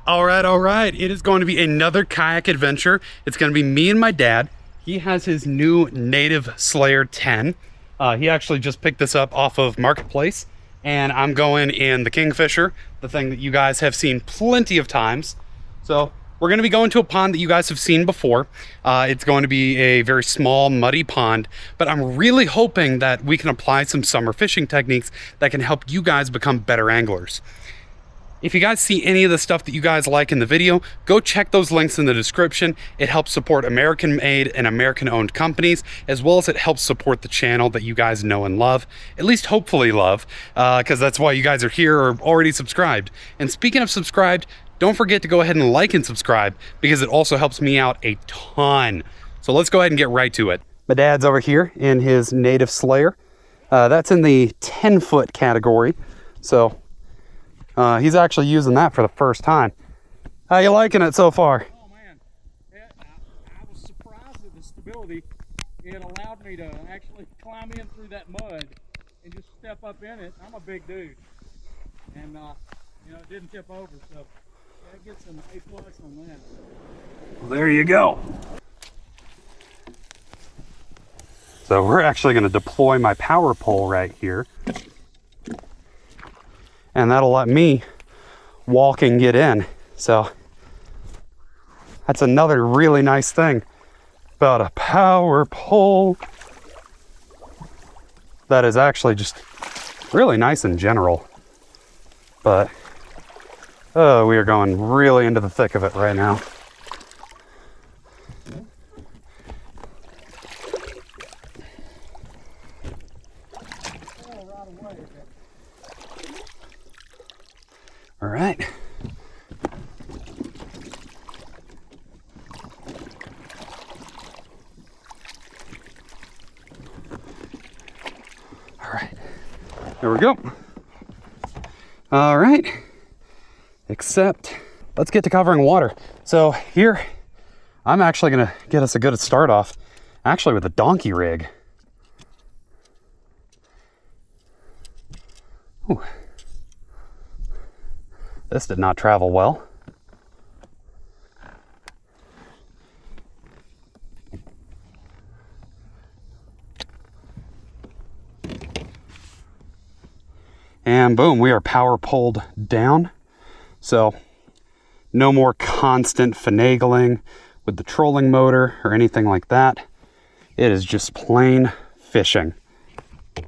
All right. It is going to be another kayak adventure. It's going to be me and my dad. He has his new Native Slayer 10. He actually just picked this up off of Marketplace. And I'm going in the Kingfisher, the thing that you guys have seen plenty of times. So we're going to be going to a pond that you guys have seen before. It's going to be a very small, muddy pond. But I'm really hoping that we can apply some summer fishing techniques that can help you guys become better anglers. If you guys see any of the stuff that you guys like in the video, go check those links in the description. It helps support American-made and American-owned companies, as well as it helps support the channel that you guys know and love, at least hopefully love, because that's why you guys are here or already subscribed. And speaking of subscribed, don't forget to go ahead and like and subscribe, because it also helps me out a ton. So let's go ahead and get right to it. My dad's over here in his Native Slayer. That's in the 10-foot category, so he's actually using that for the first time. How you liking it so far? Oh man, I was surprised at the stability. It allowed me to actually climb in through that mud and just step up in it. I'm a big dude, and you know, it didn't tip over, so I get some A+ on that. Well, there you go. So we're actually going to deploy my power pole right here. And that'll let me walk and get in. So that's another really nice thing about a power pole. That is actually just really nice in general. But we are going really into the thick of it right now. All right. All right. There we go. All right. Except, let's get to covering water. So here, I'm actually going to get us a good start off, actually with a donkey rig. Ooh. This did not travel well. And boom, we are power poled down. So no more constant finagling with the trolling motor or anything like that. It is just plain fishing. All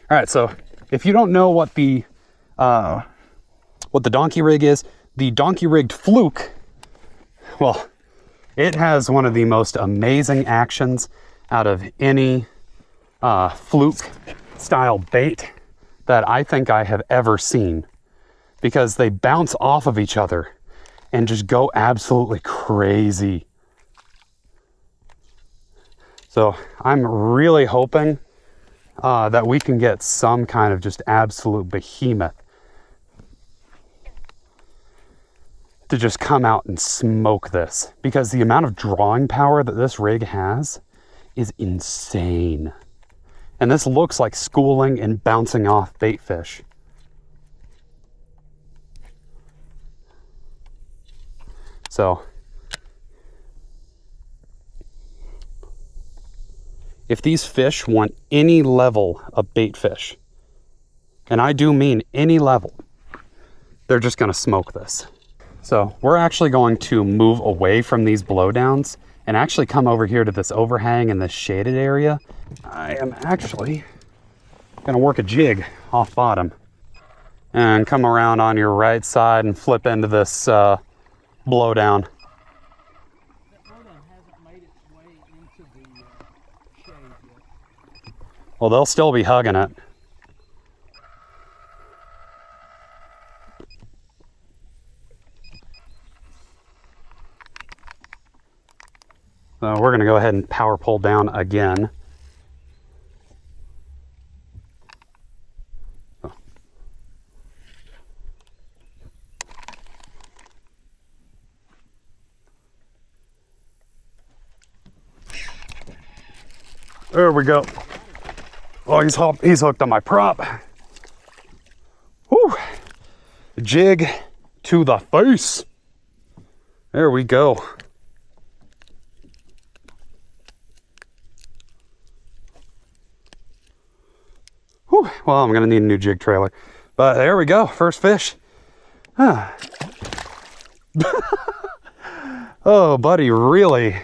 right, so if you don't know what the donkey rig is, the donkey rigged fluke, well, it has one of the most amazing actions out of any fluke style bait that I think I have ever seen, because they bounce off of each other and just go absolutely crazy. So I'm really hoping that we can get some kind of just absolute behemoth to just come out and smoke this, because the amount of drawing power that this rig has is insane. And this looks like schooling and bouncing off bait fish. So if these fish want any level of bait fish, and I do mean any level, they're just going to smoke this. So we're actually going to move away from these blowdowns and actually come over here to this overhang in this shaded area. I am actually going to work a jig off bottom and come around on your right side and flip into this blowdown. That blowdown hasn't made its way into the shade yet. Well, they'll still be hugging it. So we're going to go ahead and power pull down again. There we go. Oh, he's hooked on my prop. Whew. Jig to the face. There we go. Whew. Well, I'm going to need a new jig trailer. But there we go. First fish. Oh, buddy really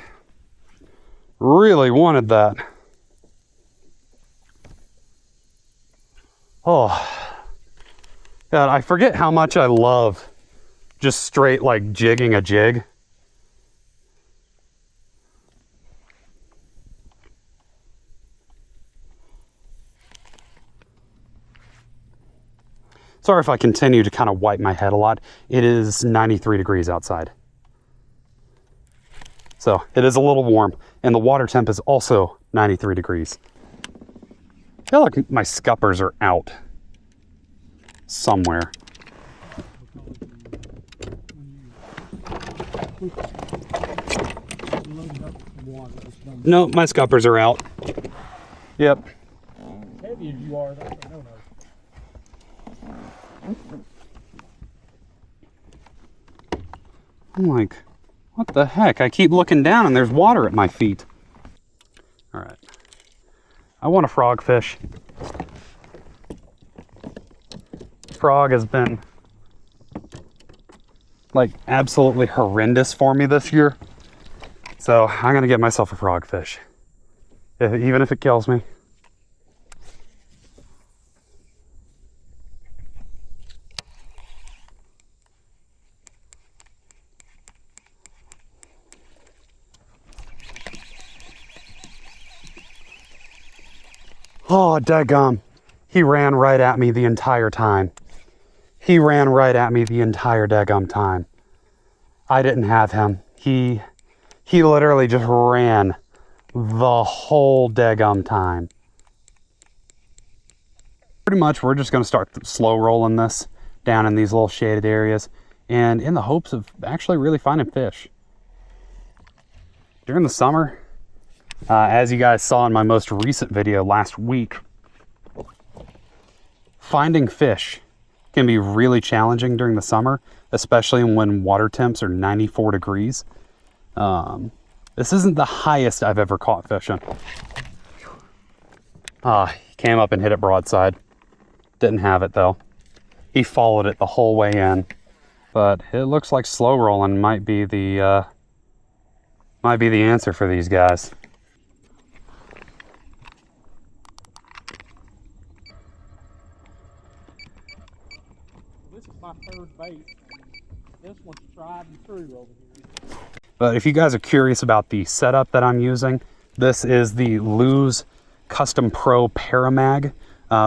wanted that. Oh, God, I forget how much I love just straight like jigging a jig. Sorry if I continue to kind of wipe my head a lot. It is 93 degrees outside. So it is a little warm, and the water temp is also 93 degrees. I feel like my scuppers are out somewhere. No, my scuppers are out. Yep. Heavy as you are, that's a no-no. I'm like, what the heck? I keep looking down and there's water at my feet. All right. I want a frogfish. Frog has been like absolutely horrendous for me this year. So I'm going to get myself a frogfish. Even if it kills me. Oh, daggum. He ran right at me the entire time. He ran right at me the entire daggum time. I didn't have him. He literally just ran the whole daggum time. Pretty much we're just going to start slow rolling this down in these little shaded areas and in the hopes of actually really finding fish. During the summer, as you guys saw in my most recent video last week, finding fish can be really challenging during the summer, especially when water temps are 94 degrees. This isn't the highest I've ever caught fishing. He came up and hit it broadside. Didn't have it though. He followed it the whole way in, but it looks like slow rolling might be the answer for these guys. This is my third bait. This one's tried and true over here. But if you guys are curious about the setup that I'm using, this is the Lew's Custom Pro Paramag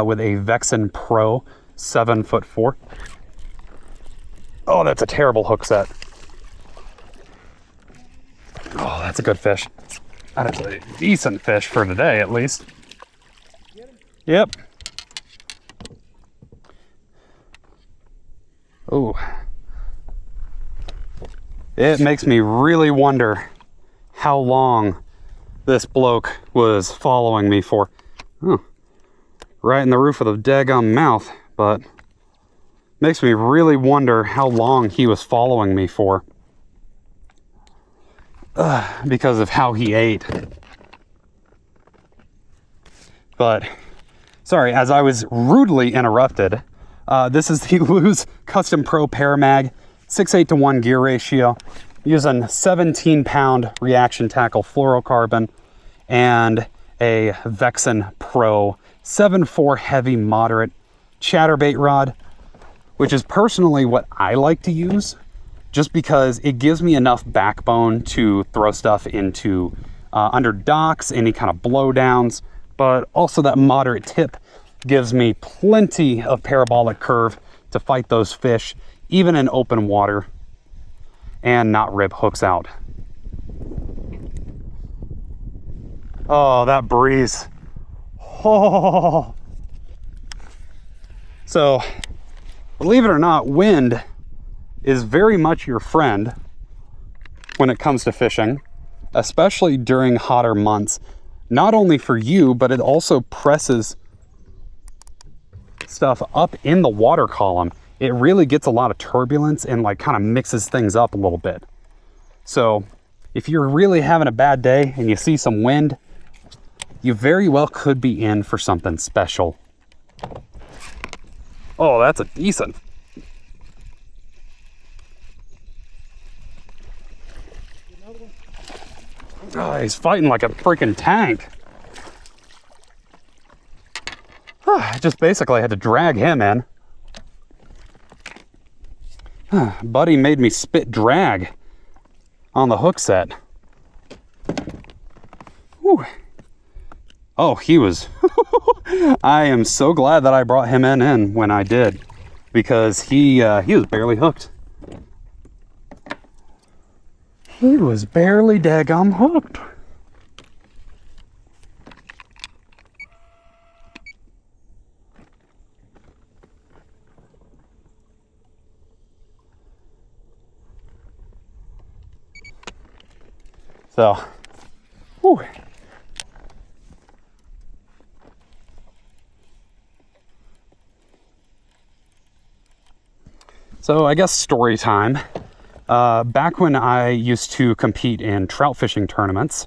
with a Vexan Pro 7'4". Oh, that's a terrible hook set. Oh, that's a good fish. That's a decent fish for today, at least. Yep. Oh. It makes me really wonder how long this bloke was following me for. Oh, right in the roof of the daggum mouth, but makes me really wonder how long he was following me for. Because of how he ate. But, sorry, as I was rudely interrupted, this is the Lew's Custom Pro Paramag, 6:8:1 gear ratio, using 17-pound reaction tackle fluorocarbon and a Vexan Pro 7'4" heavy moderate chatterbait rod, which is personally what I like to use, just because it gives me enough backbone to throw stuff into under docks, any kind of blowdowns, but also that moderate tip gives me plenty of parabolic curve to fight those fish, even in open water, and not rip hooks out. Oh, that breeze. Oh. So, believe it or not, wind is very much your friend when it comes to fishing, especially during hotter months. Not only for you, but it also presses stuff up in the water column. it really gets a lot of turbulence and like kind of mixes things up a little bit. So if you're really having a bad day and you see some wind, you very well could be in for something special. Oh, that's a decent. Oh, he's fighting like a freaking tank. I just basically had to drag him in. Buddy made me spit drag on the hook set. Whew. Oh, he was... I am so glad that I brought him in when I did, because he was barely hooked. He was barely daggum hooked. So, whew. So I guess story time. Back when I used to compete in trout fishing tournaments,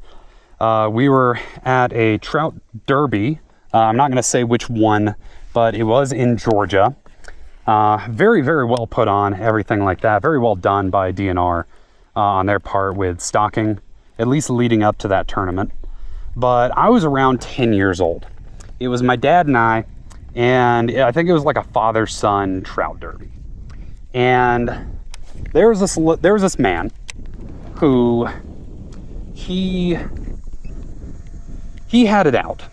we were at a trout derby. I'm not going to say which one, but it was in Georgia. Very, very well put on, everything like that. Very well done by DNR on their part with stocking, at least leading up to that tournament. But I was around 10 years old. It was my dad and I think it was like a father-son trout derby. And there was this man who he had it out.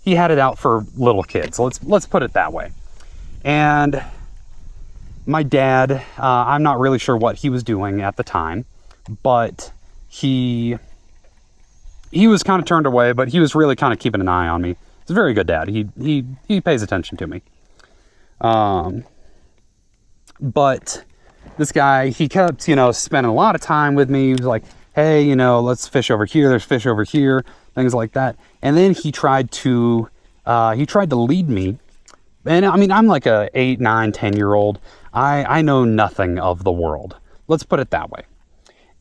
He had it out for little kids. Let's put it that way. And my dad, I'm not really sure what he was doing at the time, but he was kind of turned away, but he was really kind of keeping an eye on me. He's a very good dad. He pays attention to me. But this guy, he kept, spending a lot of time with me. He was like, hey, let's fish over here. There's fish over here, things like that. And then he tried to lead me. And I mean, I'm like a 8, 9, 10-year-old. I know nothing of the world. Let's put it that way.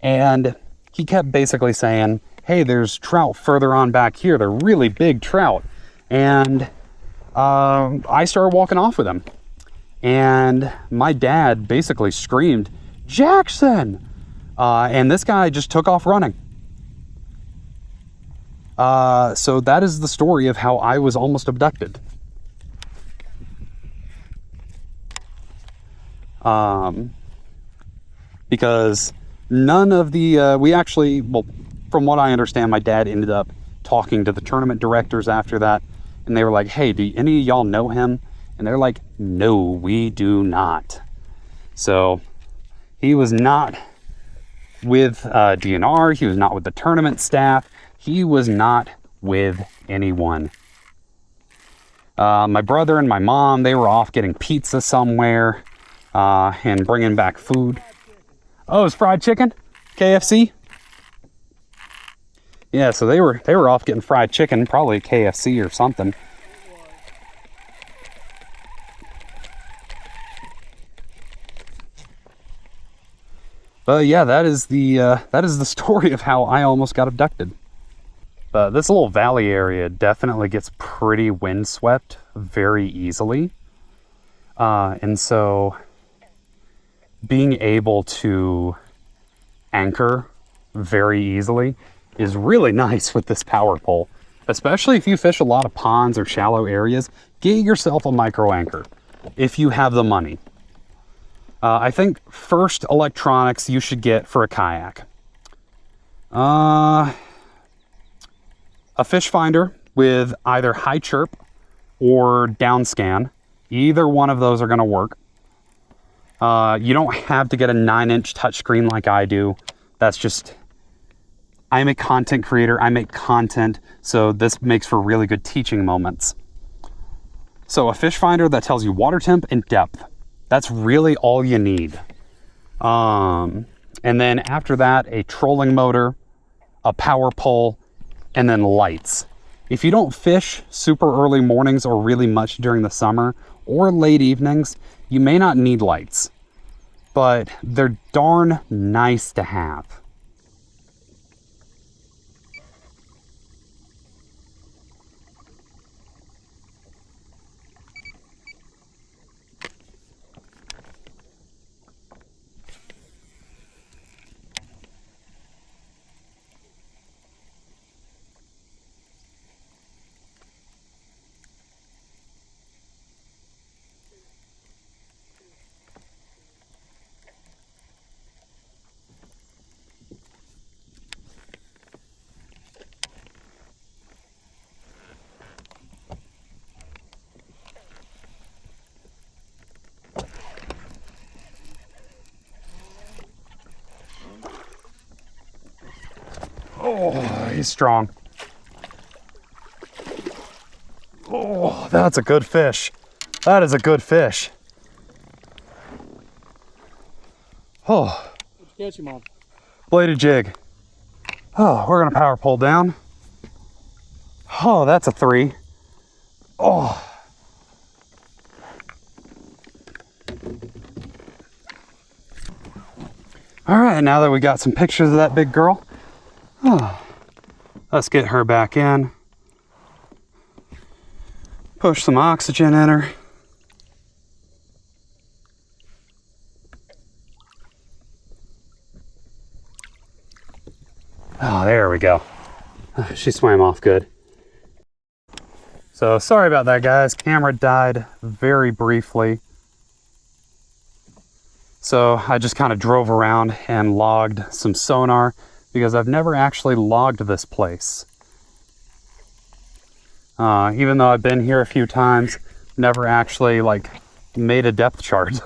And he kept basically saying, hey, there's trout further on back here. They're really big trout. And I started walking off with him. And my dad basically screamed, Jackson! And this guy just took off running. So that is the story of how I was almost abducted. Because none of the, from what I understand, my dad ended up talking to the tournament directors after that. And they were like, hey, do any of y'all know him? And they're like, no, we do not. So he was not with DNR. He was not with the tournament staff. He was not with anyone. My brother and my mom, they were off getting pizza somewhere and bringing back food. Oh, it's fried chicken? KFC? Yeah, so they were off getting fried chicken, probably KFC or something. But yeah, that is the story of how I almost got abducted. This little valley area definitely gets pretty windswept very easily. And so being able to anchor very easily is really nice with this power pole. Especially if you fish a lot of ponds or shallow areas, get yourself a micro anchor if you have the money. I think first electronics you should get for a kayak. A fish finder with either high chirp or down scan. Either one of those are going to work. You don't have to get a 9-inch touchscreen like I do. That's just, I'm a content creator. I make content, so this makes for really good teaching moments. So a fish finder that tells you water temp and depth. That's really all you need. And then after that, a trolling motor, a power pole, and then lights. If you don't fish super early mornings or really much during the summer or late evenings, you may not need lights, but they're darn nice to have. Oh, he's strong. Oh, that's a good fish. That is a good fish. Oh. What'd you catch him on? Bladed jig. Oh, we're gonna power pull down. Oh, that's a 3. Oh. All right, now that we got some pictures of that big girl, let's get her back in. Push some oxygen in her. Oh, there we go. She swam off good. So sorry about that, guys. Camera died very briefly. So I just kind of drove around and logged some sonar because I've never actually logged this place. Even though I've been here a few times, never actually like made a depth chart.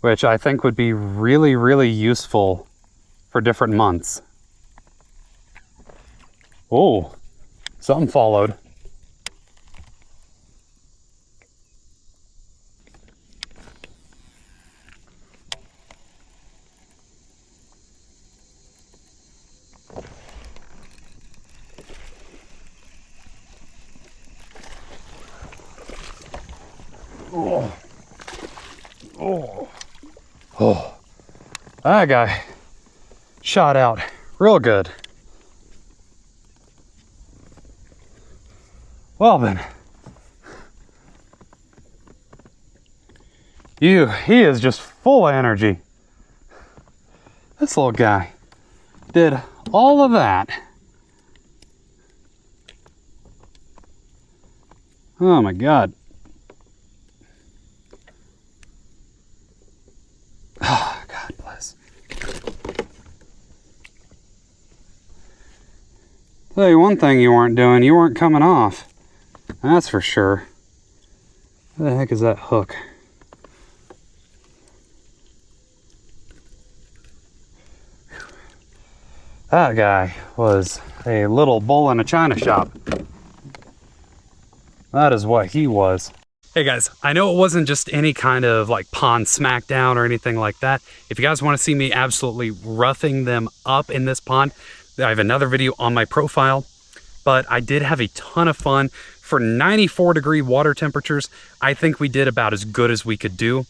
Which I think would be really, really useful for different months. Oh, something followed. Oh. Oh. Oh. That guy shot out real good. Well then. He is just full of energy. This little guy did all of that. Oh my God. Oh, God bless. Tell you one thing you weren't doing, you weren't coming off. That's for sure. Where the heck is that hook? That guy was a little bull in a china shop. That is what he was. Hey guys, I know it wasn't just any kind of like pond smackdown or anything like that. If you guys want to see me absolutely roughing them up in this pond, I have another video on my profile. But I did have a ton of fun. For 94-degree water temperatures, I think we did about as good as we could do.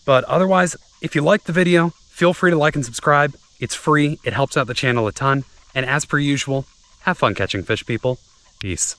But otherwise, if you liked the video, feel free to like and subscribe. It's free, it helps out the channel a ton. And as per usual, have fun catching fish, people. Peace.